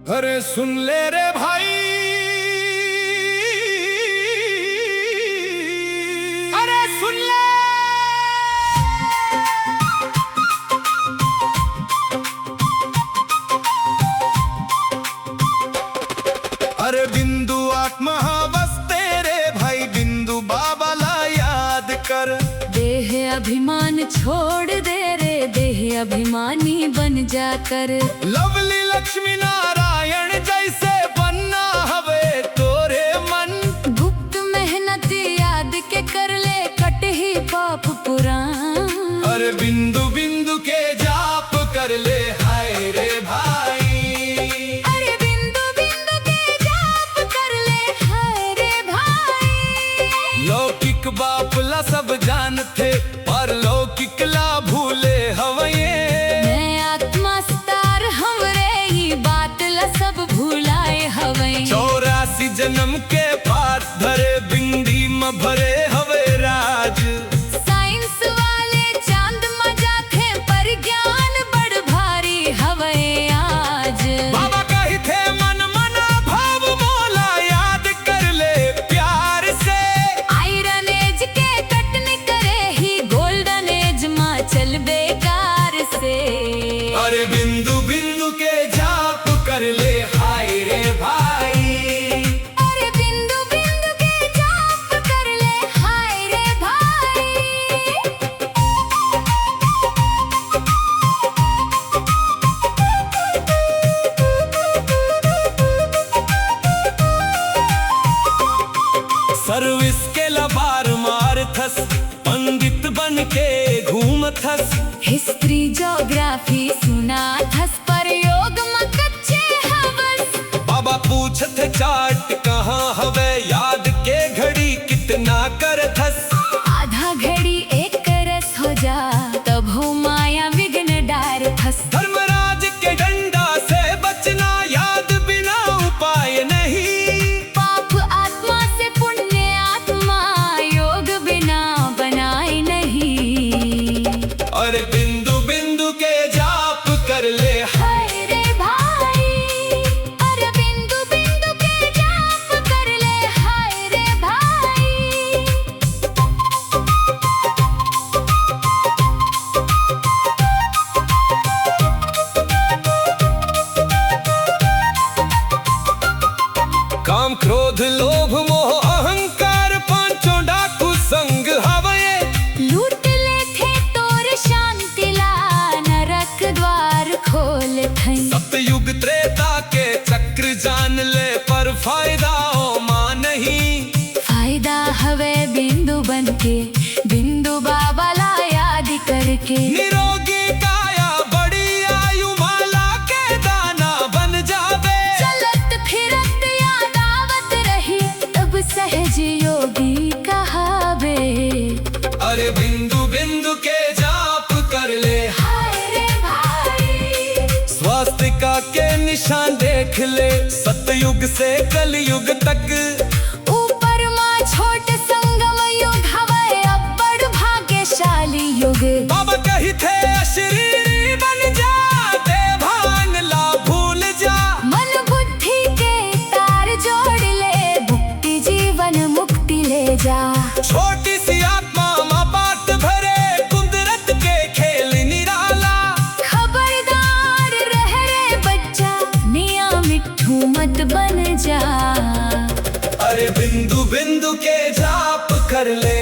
अरे सुन ले रे भाई, अरे सुन ले। अरे बिंदु आत्मा बस तेरे भाई, बिंदु बाबा ला याद कर। देह अभिमान छोड़ दे रे, देह अभिमानी बन जाकर। लवली लक्ष्मी नारायण जैसे बनना हवे तोरे मन। गुप्त मेहनत याद के कर ले, कट ही पाप पुराण। अरे बिंदु बिंदु के जाप कर ले, हाय रे भाई। अरे बिंदु बिंदु के जाप कर ले, हाय रे भाई। लौकिक बाप ला सब जानते, पर लौकिक ला भूले हवये। मैं आत्मा स्टार हमरे ही बात ला सब भूलाए हवे। 84 जन्म के पाठ धरे, बिंदी में भरे हवे राज। साइंस वाले चांद मजा थे, पर ज्ञान बड़ भारी हवे आज। बाबा कही थे मन मना भाव मोला, याद कर ले प्यार से। आयरन एज के कटने करे ही, गोल्डन एज माँ चल बेकार से। अरे बिंदु बिंदु के जाप कर ले, हाय रे भाई। अरे बिंदु बिंदु के जाप कर ले, हाय रे भाई। सर्विस के लबार मार थस, पंडित बन के घूम थस। हिस्ट्री ज्योग्राफी सुना थस, पर योग में कच्चे हवस। बाबा पूछते चार्ट कहाँ हवे, याद के घड़ी कितना कर थस। आधा घड़ी एक रस हो जा, तब हो माया विघ्न डार फस। धर्मराज के डंडा से बचना, याद बिना उपाय नहीं। पाप आत्मा से पुण्य आत्मा, योग बिना बनाए नहीं। अरे बिंदु बिंदु के जाप कर ले, हाय रे भाई। अरे बिंदु बिंदु के जाप कर ले, हाय रे भाई। काम क्रोध लोभ मोह अहंकार, पांचों डाकू संग हवये। लूट ले थे तोर शांति ला, नरक द्वार खोल थई। सतयुग त्रेता के चक्र जान ले, पर फायदा हो मां नहीं। फायदा हवे बिंदु बन के, बिंदु बाबा ला याद करके। निरोगी काया बड़ी आयु, माला के दाना बन जावे। चलत फिरत याद आवत रही, तब सहज योगी कहावे। अरे बिंदु बिंदु के जाप कर ले, हाय रे भाई। स्वास्तिका के निशान देख ले, सतयुग से कलयुग तक। ऊपर माँ छोट संगम युग हवे, अब बड़ भाग्यशाली युग। बाबा कही थे अशरीरी बन जा, दे भांग ला भूल जा। मन बुद्धि के तार जोड़ ले, भुक्ति जीवन मुक्ति ले जा। छोटी सी आत्मा माँ बात भरे, कुदरत के खेल निराला। खबरदार रह रे बच्चा, मियाँ मिट्ठू मत बन जा। अरे बिंदु बिंदु के जाप कर ले,